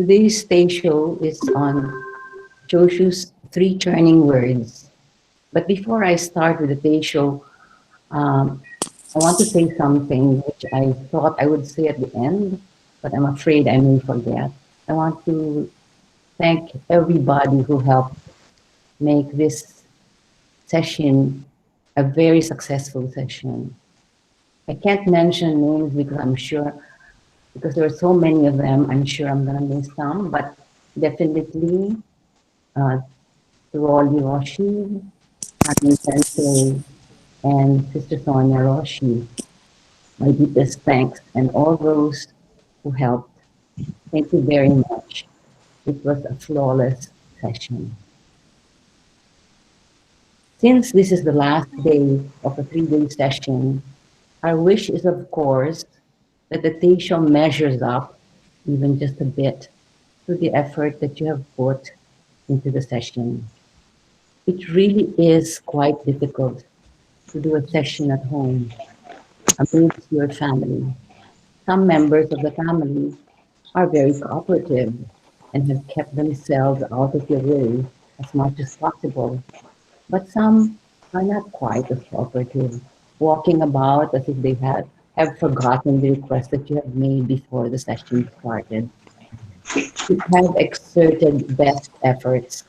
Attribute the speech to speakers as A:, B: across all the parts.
A: Today's stage show is on Joshu's three turning words. But before I start with the day show, um, I want to say something which I thought I would say at the end, but I'm afraid I may forget. I want to thank everybody who helped make this session a very successful session. I can't mention names because I'm sure, because there are so many of them, I'm sure I'm going to miss some, but definitely uh, Rolly Roshi, Hanni Sensei, and Sister Sonia Roshi. My deepest thanks and all those who helped. Thank you very much. It was a flawless session. Since this is the last day of a 3-day session, our wish is, of course, that the Teisho measures up even just a bit to the effort that you have put into the session. It really is quite difficult to do a session at home amidst your family. Some members of the family are very cooperative and have kept themselves out of your way as much as possible. But some are not quite as cooperative, walking about as if they have forgotten the request that you have made before the session started. You have exerted best efforts,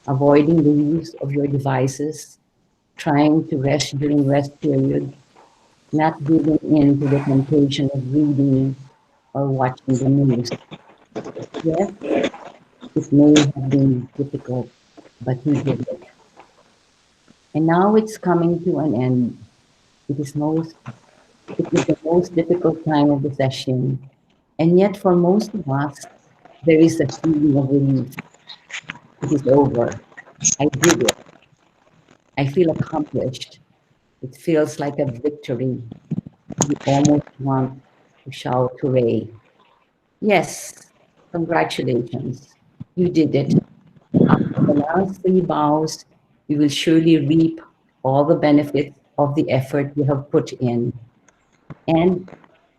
A: avoiding the use of your devices, trying to rest during rest period, not giving in to the temptation of reading or watching the news. Yes, it may have been difficult, but he did it. And now it's coming to an end. It is most it is the most difficult time of the session. And yet for most of us, there is a feeling of relief. It is over. I did it. I feel accomplished. It feels like a victory. You almost want to shout hooray. Yes, congratulations. You did it. After the last three bows, you will surely reap all the benefits of the effort you have put in. And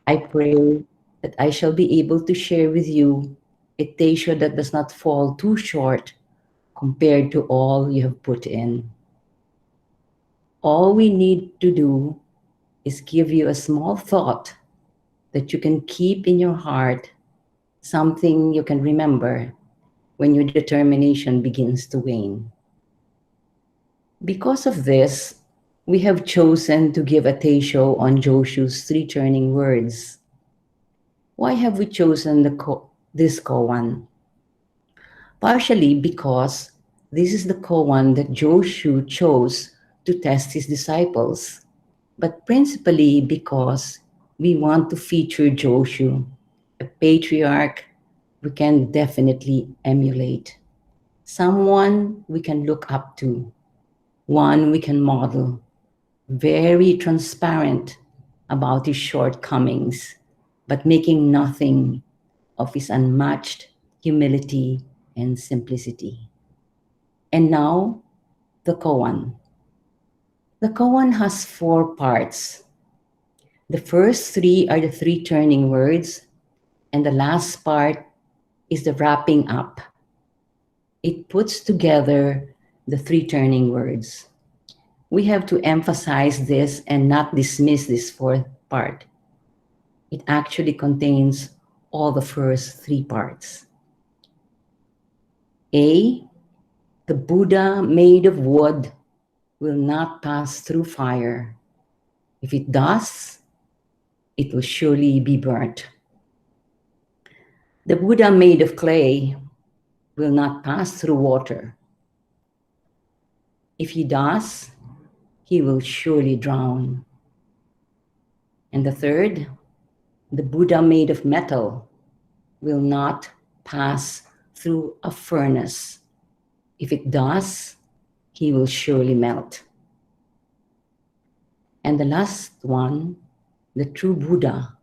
A: I pray that I shall be able to share with you a Teisho that does not fall too short compared to all you have put in. All we need to do is give you a small thought that you can keep in your heart, something you can remember when your determination begins to wane. Because of this, we have chosen to give a Teisho on Joshu's three turning words. Why have we chosen this koan? Partially because this is the koan that Joshu chose to test his disciples, but principally because we want to feature Joshu, a patriarch we can definitely emulate, someone we can look up to, one we can model, very transparent about his shortcomings, but making nothing of his unmatched humility and simplicity. And now, the koan. The koan has four parts. The first three are the three turning words, and the last part is the wrapping up. It puts together the three turning words. We have to emphasize this and not dismiss this fourth part. It actually contains all the first three parts. A, the Buddha made of wood will not pass through fire. If it does, it will surely be burnt. The Buddha made of clay will not pass through water. If he does, he will surely drown. And the third, the Buddha made of metal will not pass through a furnace. If it does, he will surely melt. And the last one, the true Buddha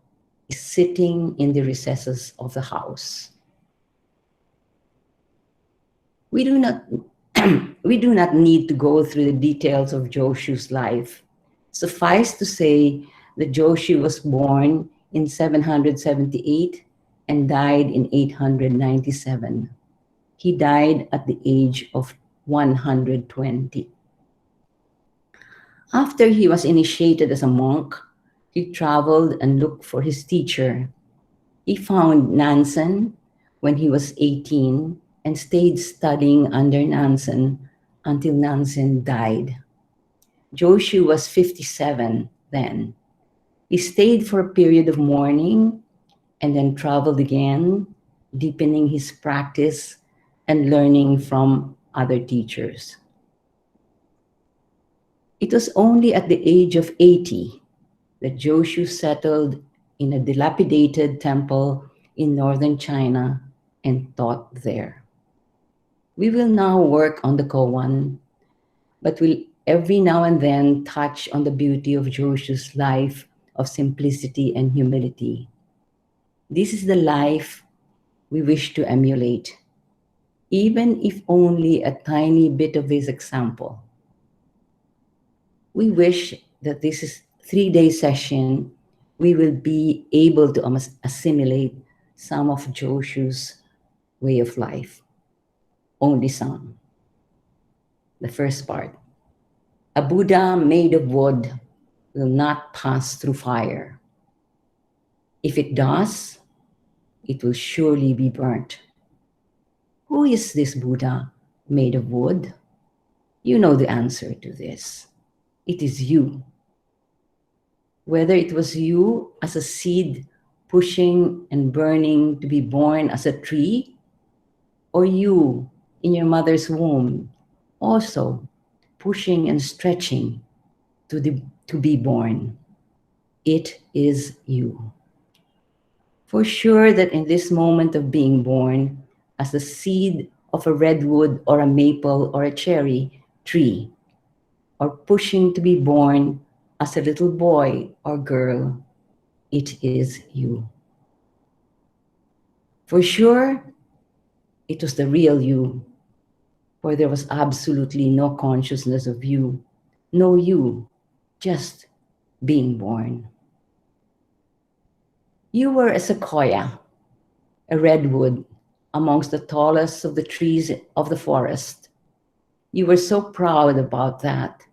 A: is sitting in the recesses of the house. We do not we do not need to go through the details of Joshu's life. Suffice to say that Joshu was born in 778 and died in 897. He died at the age of 120. After he was initiated as a monk, he traveled and looked for his teacher. He found Nansen when he was 18 and stayed studying under Nansen until Nansen died. Joshu was 57 then. He stayed for a period of mourning and then traveled again, deepening his practice and learning from other teachers. It was only at the age of 80 that Joshu settled in a dilapidated temple in northern China and taught there. We will now work on the koan, but will every now and then touch on the beauty of Joshu's life of simplicity and humility. This is the life we wish to emulate, even if only a tiny bit of his example. We wish that this is 3-day session, we will be able to assimilate some of Joshu's way of life. Only some. The first part. A Buddha made of wood will not pass through fire. If it does, it will surely be burnt. Who is this Buddha made of wood? You know the answer to this. It is you. Whether it was you as a seed pushing and burning to be born as a tree, or you in your mother's womb also pushing and stretching to be born. It is you. For sure that in this moment of being born, as the seed of a redwood or a maple or a cherry tree, or pushing to be born as a little boy or girl, it is you. For sure, it was the real you, for there was absolutely no consciousness of you, no you, just being born. You were a sequoia, a redwood, amongst the tallest of the trees of the forest. You were so proud about that,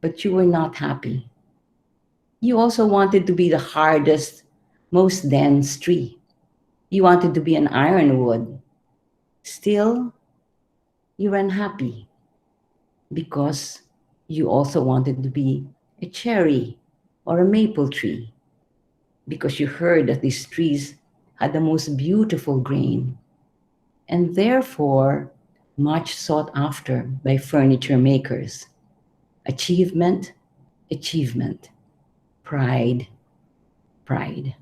A: but you were not happy. You also wanted to be the hardest, most dense tree. You wanted to be an ironwood. Still, you were unhappy because you also wanted to be a cherry or a maple tree, because you heard that these trees had the most beautiful grain and therefore much sought after by furniture makers. Achievement, achievement, pride, pride.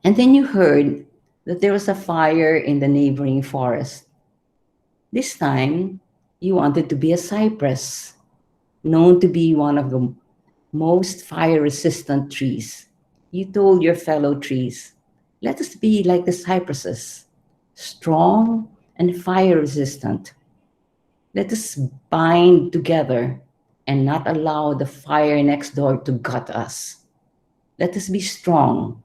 A: And then you heard that there was a fire in the neighboring forest. This time, you wanted to be a cypress, known to be one of the most fire-resistant trees. You told your fellow trees, let us be like the cypresses, strong and fire-resistant. Let us bind together and not allow the fire next door to gut us. Let us be strong.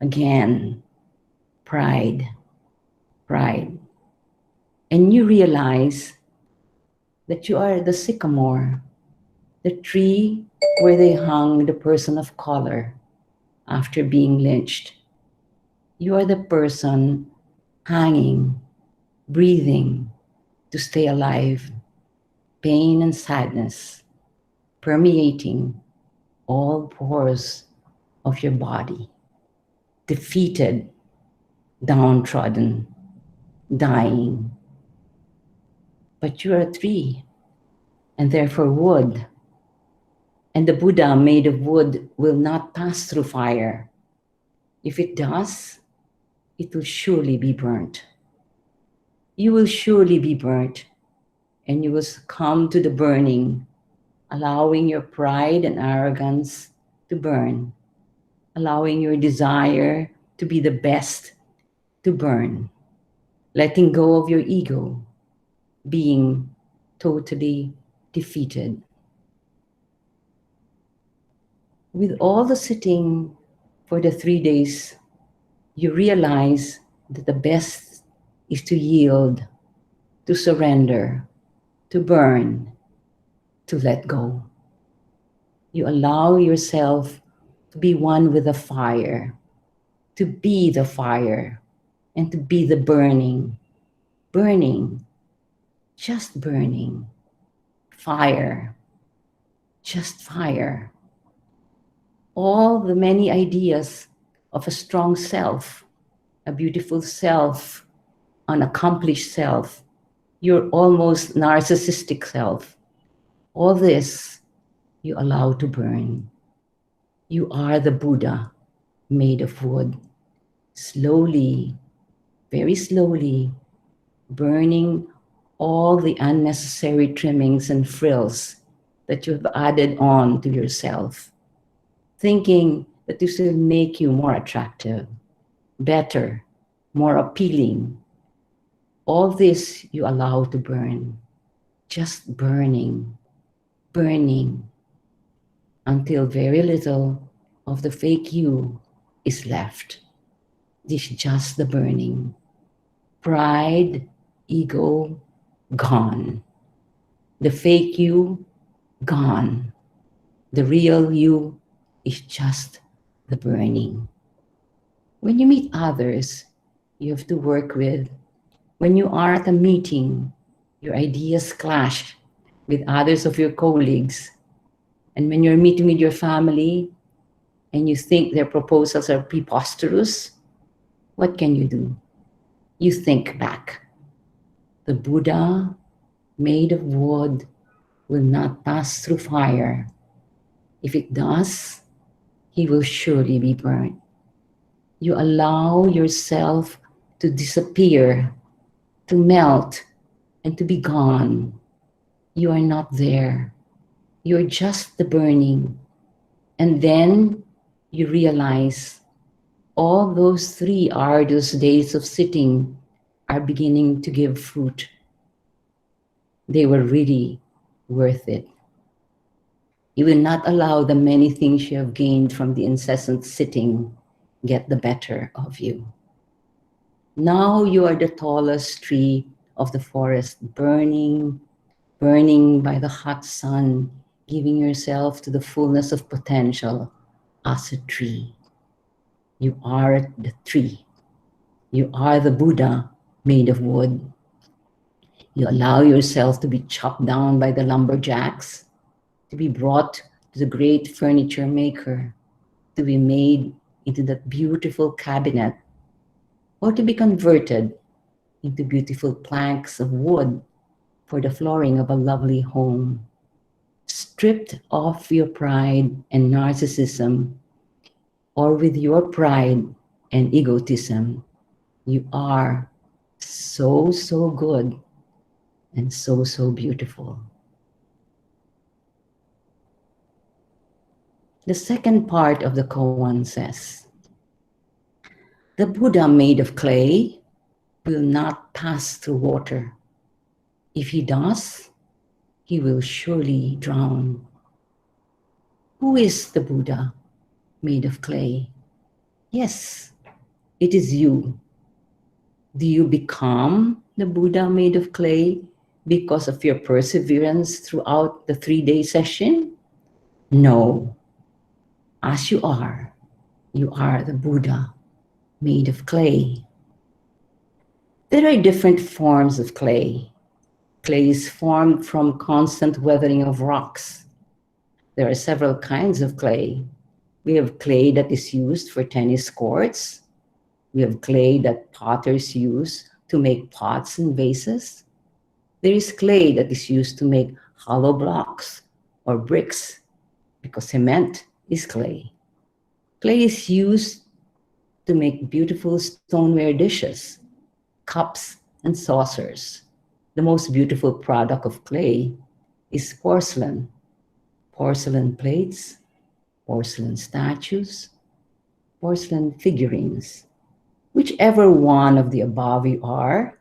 A: Again, pride, pride. And you realize that you are the sycamore, the tree where they hung the person of color after being lynched. You are the person hanging, breathing to stay alive, pain and sadness permeating all pores of your body, defeated, downtrodden, dying. But you are a tree, and therefore wood. And the Buddha made of wood will not pass through fire. If it does, it will surely be burnt. You will surely be burnt, and you will succumb to the burning, allowing your pride and arrogance to burn, allowing your desire to be the best to burn, letting go of your ego, being totally defeated. With all the sitting for the 3 days, You realize that the best is to yield, to surrender, to burn, to let go. You allow yourself to be one with the fire, to be the fire, and to be the burning, burning, just burning, fire, just fire. All the many ideas of a strong self, a beautiful self, an accomplished self, your almost narcissistic self, all this you allow to burn. You are the Buddha made of wood, slowly, very slowly, burning all the unnecessary trimmings and frills that you've added on to yourself, thinking that this will make you more attractive, better, more appealing. All this you allow to burn, just burning, burning, until very little of the fake you is left. This is just the burning. Pride, ego, gone. The fake you, gone. The real you is just the burning. When you meet others you have to work with, when you are at a meeting, your ideas clash with others of your colleagues. And when you're meeting with your family and you think their proposals are preposterous, what can you do? You think back. The Buddha, made of wood, will not pass through fire. If it does, he will surely be burnt. You allow yourself to disappear, to melt, and to be gone. You are not there. You're just the burning. And then you realize all those 3 arduous days of sitting are beginning to give fruit. They were really worth it. You will not allow the many things you have gained from the incessant sitting get the better of you. Now you are the tallest tree of the forest, burning, burning by the hot sun, giving yourself to the fullness of potential as a tree. You are the tree. You are the Buddha made of wood. You allow yourself to be chopped down by the lumberjacks, to be brought to the great furniture maker, to be made into that beautiful cabinet, or to be converted into beautiful planks of wood for the flooring of a lovely home. Stripped of your pride and narcissism, or with your pride and egotism, you are so, so good and so, so beautiful. The second part of the koan says, the Buddha made of clay will not pass through water. If he does, he will surely drown. Who is the Buddha made of clay? Yes, it is you. Do you become the Buddha made of clay because of your perseverance throughout the 3-day session? No. As you are the Buddha made of clay. There are different forms of clay. Clay is formed from constant weathering of rocks. There are several kinds of clay. We have clay that is used for tennis courts. We have clay that potters use to make pots and vases. There is clay that is used to make hollow blocks or bricks, because cement is clay. Clay is used to make beautiful stoneware dishes, cups, and saucers. The most beautiful product of clay is porcelain. Porcelain plates, porcelain statues, porcelain figurines. Whichever one of the above you are,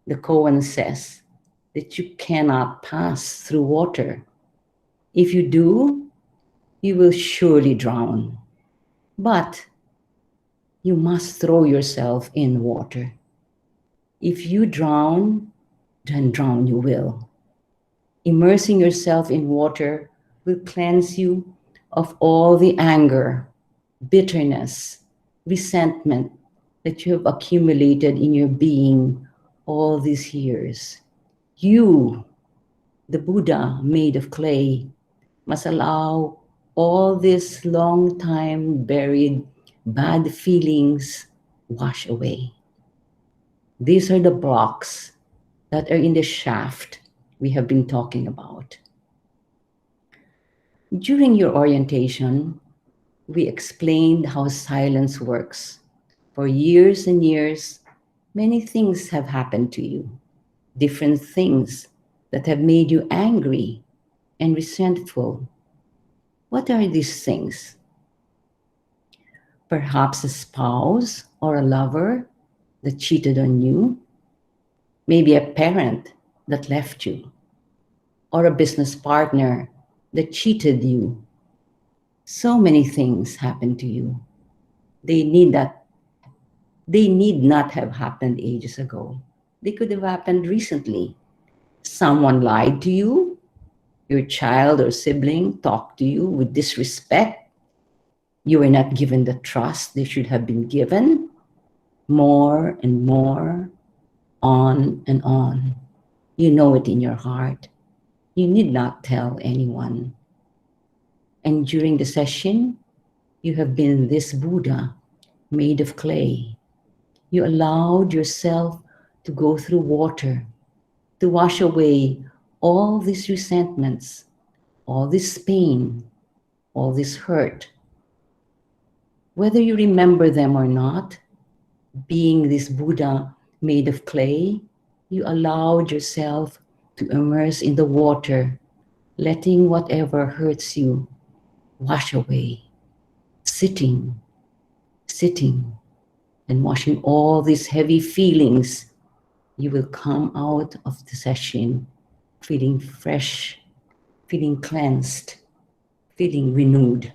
A: the koan says that you cannot pass through water. If you do, you will surely drown. But you must throw yourself in water. If you drown, then drown you will. Immersing yourself in water will cleanse you of all the anger, bitterness, resentment that you have accumulated in your being all these years. You, the Buddha made of clay, must allow all these long time buried bad feelings wash away. These are the blocks that are in the shaft we have been talking about. During your orientation, we explained how silence works. For years and years, many things have happened to you, different things that have made you angry and resentful. What are these things? Perhaps a spouse or a lover that cheated on you, maybe a parent that left you, or a business partner that cheated you. So many things happened to you. They need that they need not have happened ages ago. They could have happened recently. Someone lied to you, your child or sibling talked to you with disrespect. You were not given the trust they should have been given. More and more, on and on. You know it in your heart. You need not tell anyone. And during the session, you have been this Buddha made of clay. You allowed yourself to go through water, to wash away all these resentments, all this pain, all this hurt. Whether you remember them or not, being this Buddha made of clay, you allowed yourself to immerse in the water, letting whatever hurts you wash away, sitting, sitting, and washing all these heavy feelings. You will come out of the session feeling fresh, feeling cleansed, feeling renewed.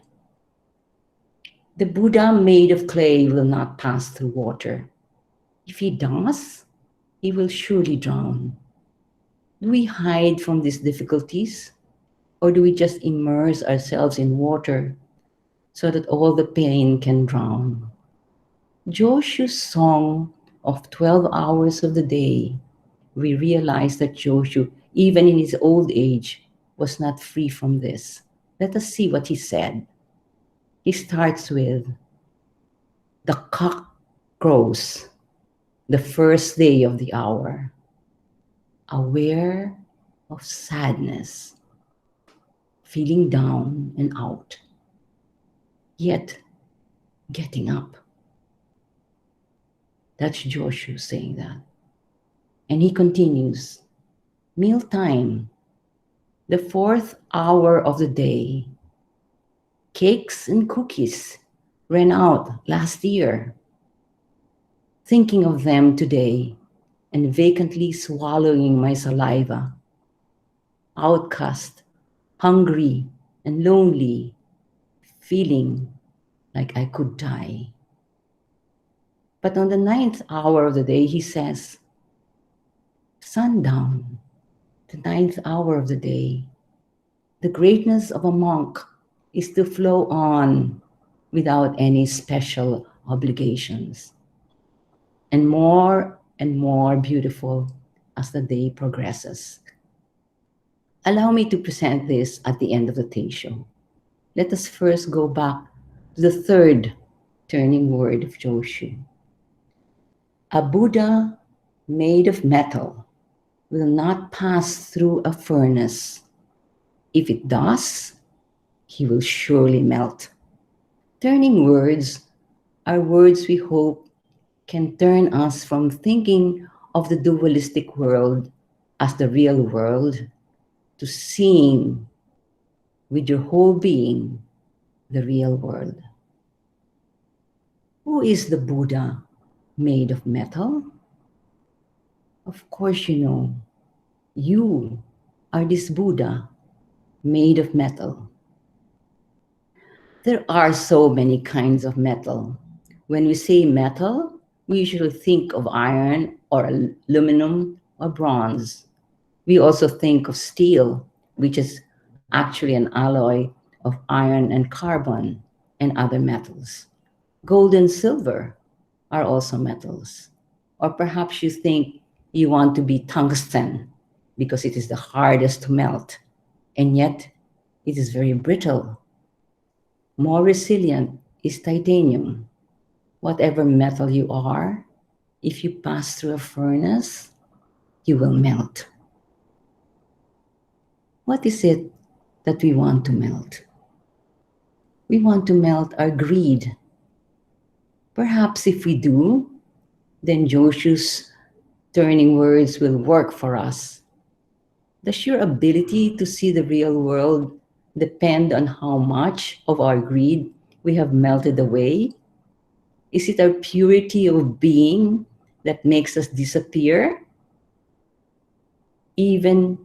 A: The Buddha made of clay will not pass through water. If he does, he will surely drown. Do we hide from these difficulties? Or do we just immerse ourselves in water so that all the pain can drown? Joshu's song of 12 hours of the day, we realize that Joshu, even in his old age, was not free from this. Let us see what he said. He starts with, the cock crows, the first day of the hour, aware of sadness, feeling down and out, yet getting up. That's Joshu saying that. And he continues, mealtime, the fourth hour of the day, cakes and cookies ran out last year. Thinking of them today and vacantly swallowing my saliva, outcast, hungry and lonely, feeling like I could die. But on the ninth hour of the day, he says, sundown, the ninth hour of the day, the greatness of a monk is to flow on without any special obligations, and more beautiful as the day progresses. Allow me to present this at the end of the Teisho. Let us first go back to the third turning word of Joshu. A Buddha made of metal will not pass through a furnace. If it does, he will surely melt. Turning words are words we hope can turn us from thinking of the dualistic world as the real world to seeing with your whole being the real world. Who is the Buddha made of metal? Of course, you know, you are this Buddha made of metal. There are so many kinds of metal. When we say metal, we usually think of iron or aluminum or bronze. We also think of steel, which is actually an alloy of iron and carbon and other metals. Gold and silver are also metals. Or perhaps you think you want to be tungsten because it is the hardest to melt, and yet it is very brittle. More resilient is titanium. Whatever metal you are, if you pass through a furnace, you will melt. What is it that we want to melt? We want to melt our greed. Perhaps if we do, then Joshu's turning words will work for us. Does your ability to see the real world depend on how much of our greed we have melted away? Is it our purity of being that makes us disappear? Even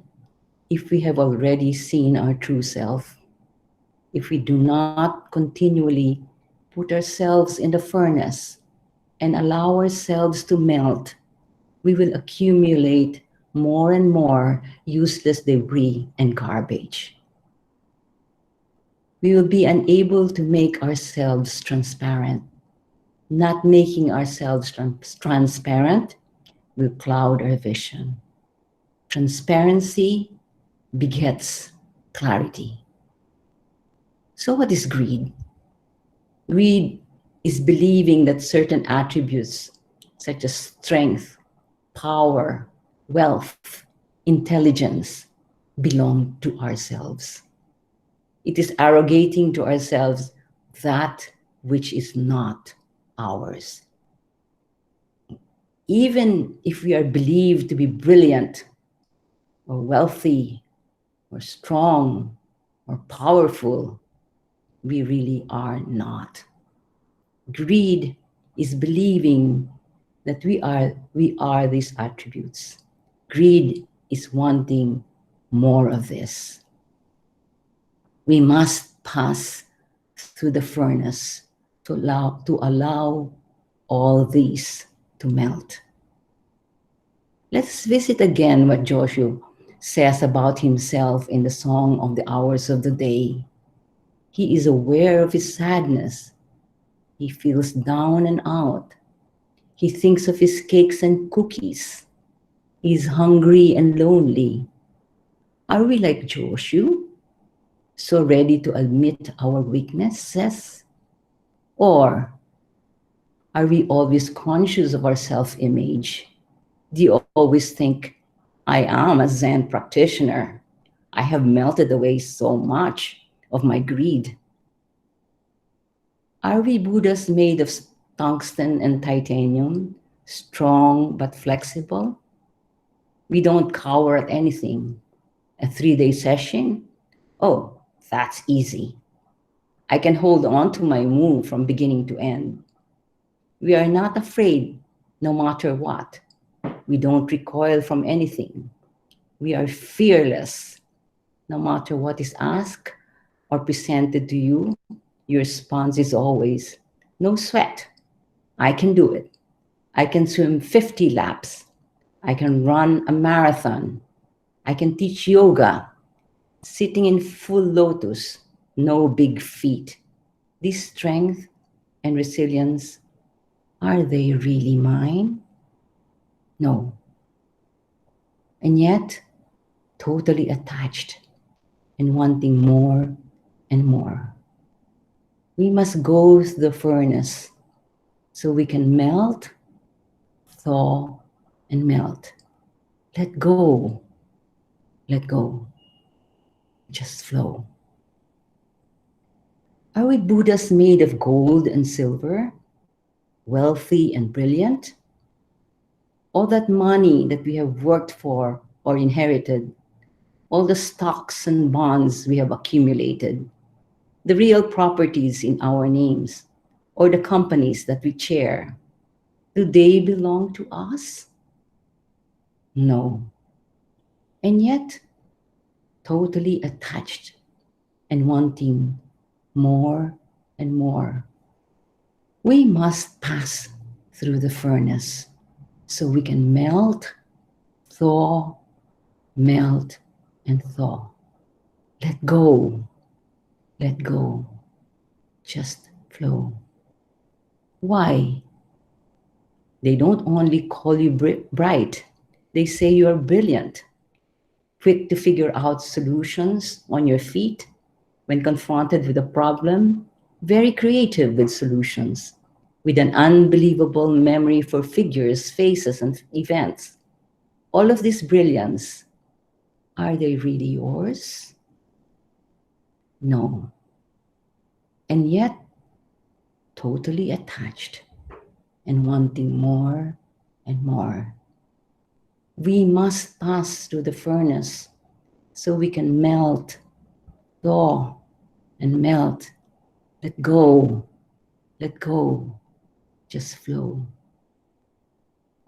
A: if we have already seen our true self, if we do not continually put ourselves in the furnace and allow ourselves to melt, we will accumulate more and more useless debris and garbage. We will be unable to make ourselves transparent. Not making ourselves transparent will cloud our vision. Transparency begets clarity. So, what is greed? Greed is believing that certain attributes, such as strength, power, wealth, intelligence, belong to ourselves. It is arrogating to ourselves that which is not ours. Even if we are believed to be brilliant or wealthy or strong or powerful, we really are not. Greed is believing that we are these attributes. Greed is wanting more of this. We must pass through the furnace to allow all these to melt. Let's visit again what Joshu says about himself in the Song of the Hours of the Day. He is aware of his sadness. He feels down and out. He thinks of his cakes and cookies. He is hungry and lonely. Are we like Joshu, so ready to admit our weaknesses? Or are we always conscious of our self-image? Do you always think, I am a Zen practitioner. I have melted away so much of my greed. Are we Buddhas made of tungsten and titanium, strong but flexible? We don't cower at anything. A 3-day session? Oh, that's easy. I can hold on to my move from beginning to end. We are not afraid no matter what. We don't recoil from anything. We are fearless. No matter what is asked or presented to you, your response is always, no sweat. I can do it. I can swim 50 laps. I can run a marathon. I can teach yoga, sitting in full lotus, no big feet. This strength and resilience, are they really mine? No. And yet, totally attached and wanting more and more. We must go through the furnace so we can melt, thaw, and melt. Let go. Let go. Just flow. Are we Buddhas made of gold and silver, wealthy and brilliant? All that money that we have worked for or inherited, all the stocks and bonds we have accumulated, the real properties in our names, or the companies that we chair, do they belong to us? No. And yet, totally attached and wanting more and more. We must pass through the furnace so we can melt, thaw, melt, and thaw. Let go, let go, just flow. Why? They don't only call you bright, they say you are brilliant, quick to figure out solutions on your feet when confronted with a problem, very creative with solutions, with an unbelievable memory for figures, faces, and events. All of this brilliance, are they really yours? No. And yet, totally attached and wanting more and more. We must pass through the furnace so we can melt, thaw, and melt. Let go, just flow.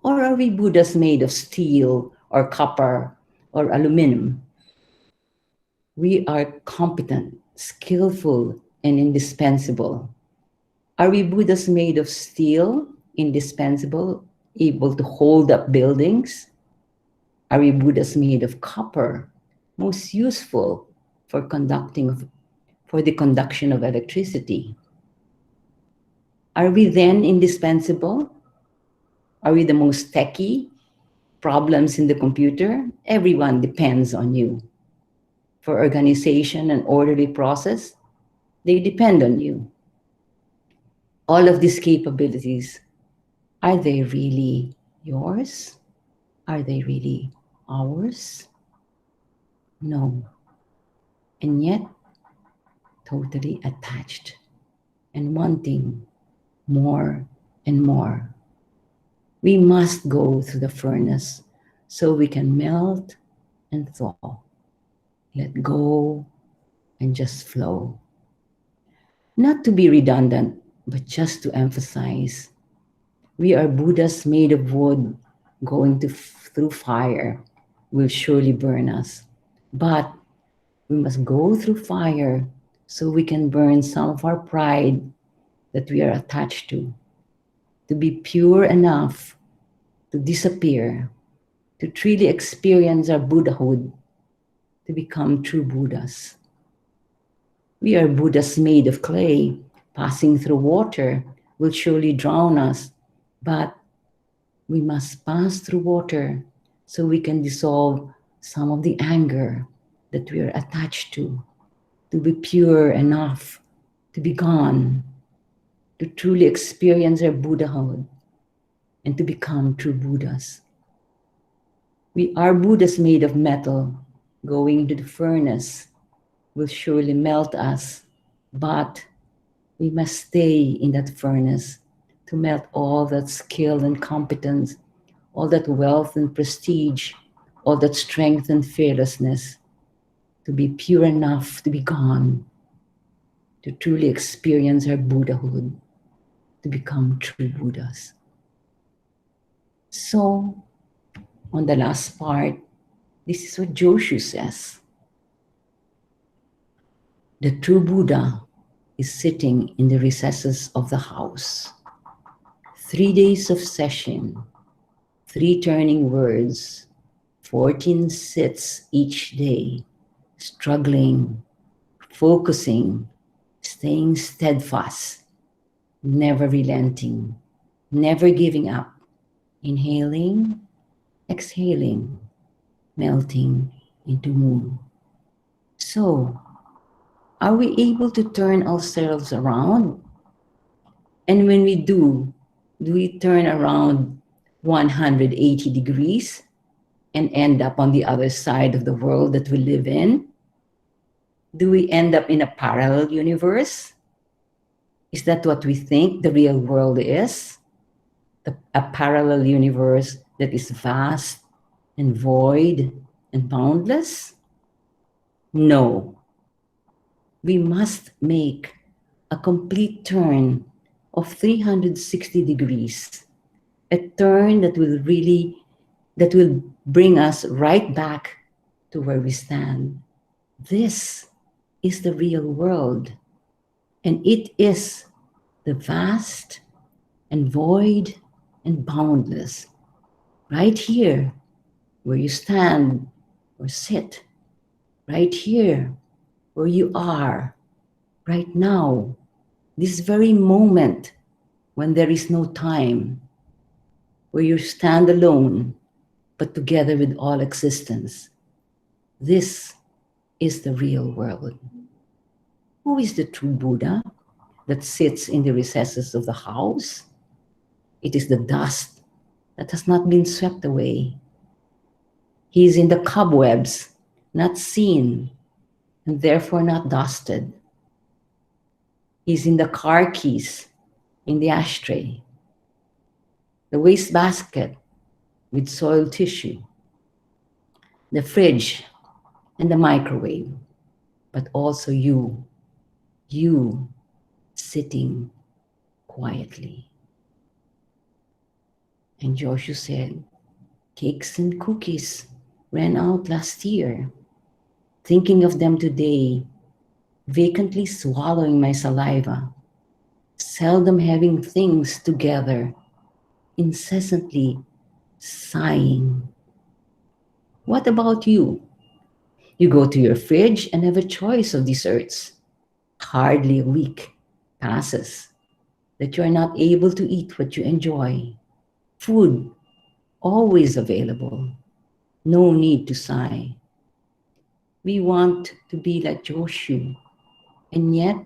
A: Or are we Buddhas made of steel or copper or aluminum? We are competent, skillful, and indispensable. Are we Buddhas made of steel, indispensable, able to hold up buildings? Are we Buddhas made of copper, most useful for for the conduction of electricity? Are we then indispensable? Are we the most techy? Problems in the computer? Everyone depends on you. For organization and orderly process, they depend on you. All of these capabilities, are they really yours? Are they really ours? No. And yet, totally attached and wanting more and more. We must go through the furnace so we can melt and thaw, let go, and just flow. Not to be redundant, but just to emphasize, we are Buddhas made of wood, going through fire will surely burn us. But we must go through fire so we can burn some of our pride that we are attached to be pure enough to disappear, to truly experience our Buddhahood, to become true Buddhas. We are Buddhas made of clay, passing through water will surely drown us, but we must pass through water so we can dissolve some of the anger that we are attached to be pure enough to be gone, to truly experience our Buddhahood, and to become true Buddhas. We are Buddhas made of metal, going into the furnace will surely melt us, but we must stay in that furnace to melt all that skill and competence, all that wealth and prestige, all that strength and fearlessness, to be pure enough to be gone, to truly experience our Buddhahood, to become true Buddhas. So, on the last part, this is what Joshu says. The true Buddha is sitting in the recesses of the house. 3 days of session, 3 turning words, 14 sits each day, struggling, focusing, staying steadfast, never relenting, never giving up, inhaling, exhaling, melting into moon. So, are we able to turn ourselves around? And when we do we turn around 180 degrees and end up on the other side of the world that we live in? Do we end up in a parallel universe? Is that what we think the real world is? A parallel universe that is vast and void and boundless? No. We must make a complete turn of 360 degrees, a turn that will bring us right back to where we stand. This is the real world, and it is the vast and void and boundless, right here where you stand or sit, right here where you are, right now, this very moment when there is no time, where you stand alone but together with all existence. This is the real world. Who is the true Buddha that sits in the recesses of the house? It is the dust that has not been swept away. He is in the cobwebs, not seen, and therefore not dusted. He is in the car keys, in the ashtray, the wastebasket with soiled tissue, the fridge and the microwave, but also you sitting quietly. And Joshu said, cakes and cookies ran out last year. Thinking of them today, vacantly swallowing my saliva, seldom having things together, incessantly sighing. What about you? You go to your fridge and have a choice of desserts. Hardly a week passes that you are not able to eat what you enjoy. Food always available. No need to sigh. We want to be like Joshu, and yet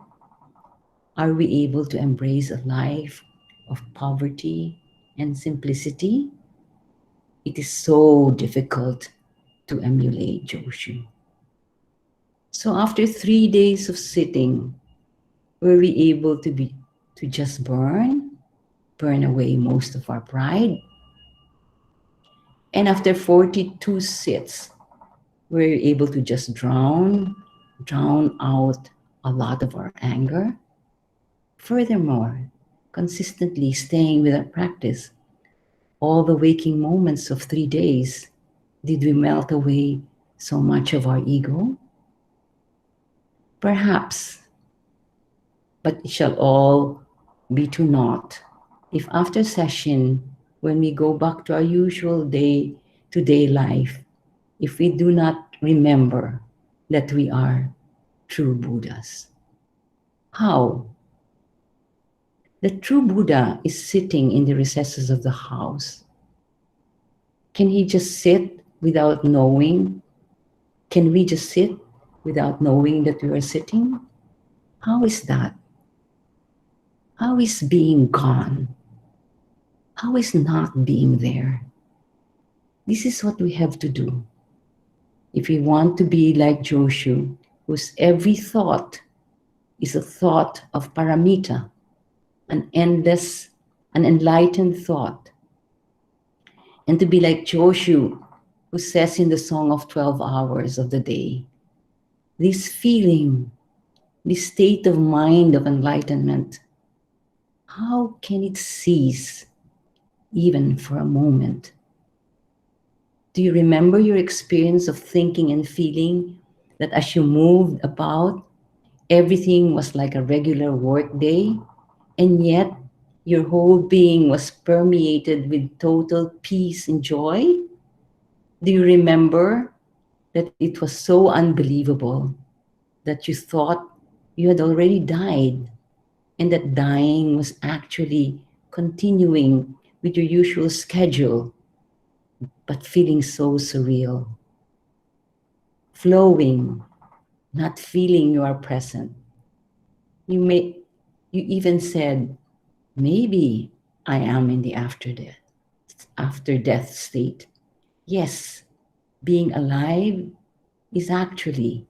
A: are we able to embrace a life of poverty and simplicity? It is so difficult to emulate Joshu. So after 3 days of sitting, were we able to just burn away most of our pride? And after 42 sits, were we able to just drown out a lot of our anger? Furthermore, consistently staying with our practice, all the waking moments of 3 days, did we melt away so much of our ego? Perhaps, but it shall all be to naught if after session, when we go back to our usual day-to-day life, if we do not remember that we are true Buddhas. How? The true Buddha is sitting in the recesses of the house. Can he just sit without knowing? Can we just sit without knowing that we are sitting? How is that? How is being gone? How is not being there? This is what we have to do. If we want to be like Joshu, whose every thought is a thought of paramita, an endless, an enlightened thought, and to be like Joshu, who says in the Song of 12 Hours of the Day, this feeling, this state of mind of enlightenment, how can it cease even for a moment? Do you remember your experience of thinking and feeling that as you moved about, everything was like a regular work day, and yet your whole being was permeated with total peace and joy? Do you remember that it was so unbelievable that you thought you had already died, and that dying was actually continuing with your usual schedule, but feeling so surreal? Flowing, not feeling you are present. You even said, maybe I am in the after death state. Yes, being alive is actually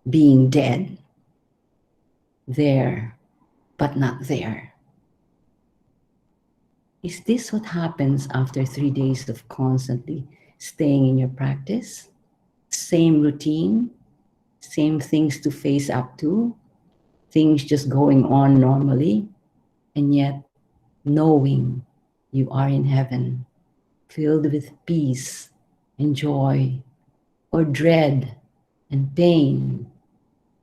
A: being dead. There, but not there. Is this what happens after 3 days of constantly staying in your practice? Same routine, same things to face up to, things just going on normally, and yet knowing you are in heaven, filled with peace and joy, or dread and pain,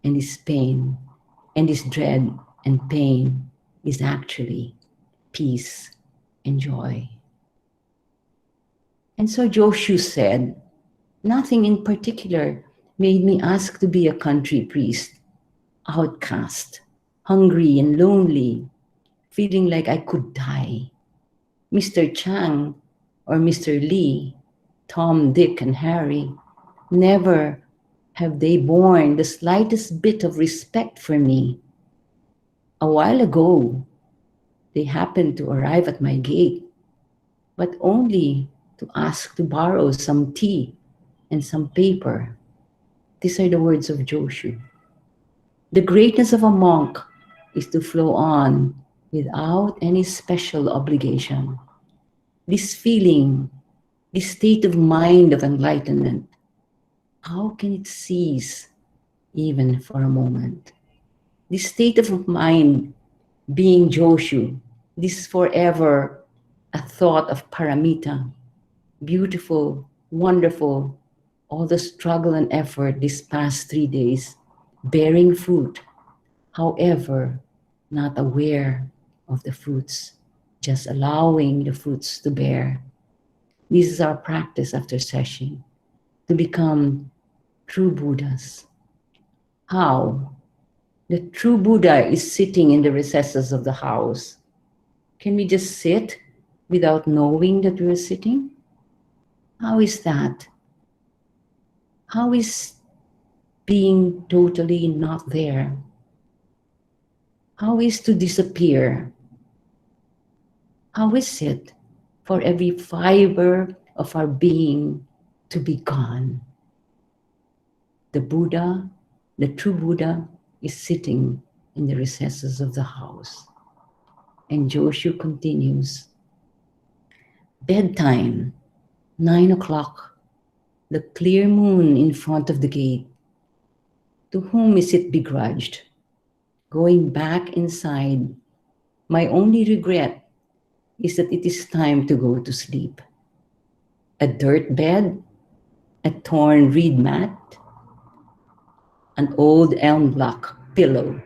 A: and this dread and pain is actually peace and joy. And so Joshu said, nothing in particular made me ask to be a country priest, outcast, hungry and lonely, feeling like I could die. Mr. Chang or Mr. Lee, Tom, Dick, and Harry, never have they borne the slightest bit of respect for me. A while ago, they happened to arrive at my gate, but only to ask to borrow some tea and some paper. These are the words of Joshu. The greatness of a monk is to flow on without any special obligation. This feeling, this state of mind of enlightenment, how can it cease even for a moment? This state of mind being Joshu, this forever a thought of paramita, beautiful, wonderful, all the struggle and effort these past 3 days, bearing fruit, however, not aware of the fruits, just allowing the fruits to bear. This is our practice after Sesshin, to become true Buddhas. How? The true Buddha is sitting in the recesses of the house. Can we just sit without knowing that we're sitting? How is that? How is being totally not there? How is to disappear? How is it for every fiber of our being to be gone? The Buddha, the true Buddha, is sitting in the recesses of the house. And Joshu continues, bedtime, 9 o'clock, the clear moon in front of the gate. To whom is it begrudged? Going back inside, my only regret is that it is time to go to sleep. A dirt bed, a torn reed mat, an old elm block pillow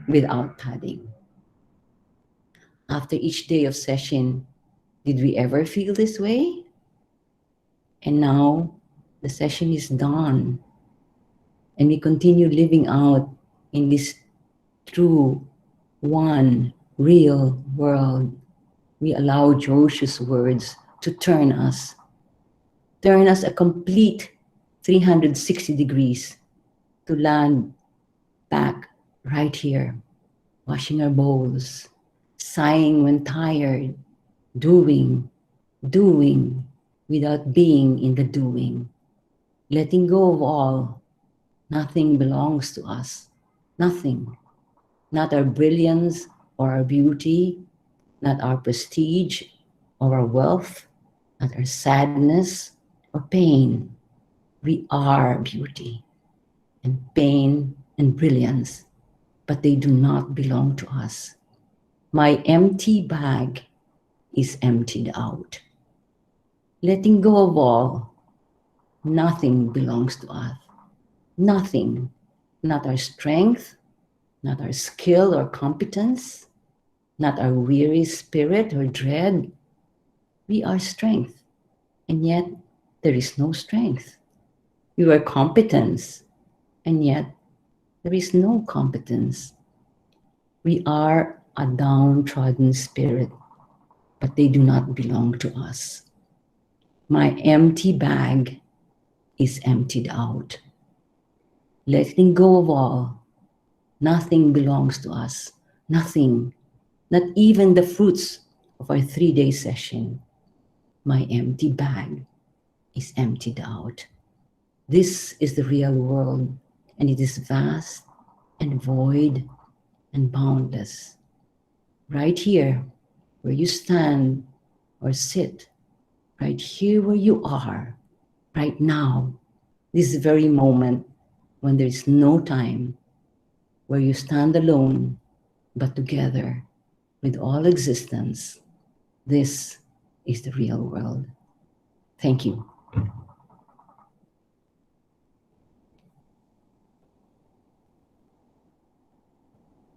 A: without padding. After each day of session, did we ever feel this way? And now the session is done, and we continue living out in this true, one, real world. We allow Joshu's words to turn us a complete 360 degrees to land back right here, washing our bowls, sighing when tired, doing without being in the doing, letting go of all. Nothing belongs to us. Nothing. Not our brilliance or our beauty, not our prestige or our wealth, not our sadness or pain. We are beauty and pain and brilliance, but they do not belong to us. My empty bag is emptied out. Letting go of all, nothing belongs to us. Nothing, not our strength, not our skill or competence, not our weary spirit or dread. We are strength, and yet there is no strength. We are competence, and yet there is no competence. We are a downtrodden spirit, but they do not belong to us. My empty bag is emptied out. Letting go of all, nothing belongs to us. Nothing, not even the fruits of our 3-day session. My empty bag is emptied out. This is the real world, and it is vast and void and boundless. Right here, where you stand or sit, right here where you are, right now, this very moment when there is no time, where you stand alone but together with all existence. This is the real world. Thank you.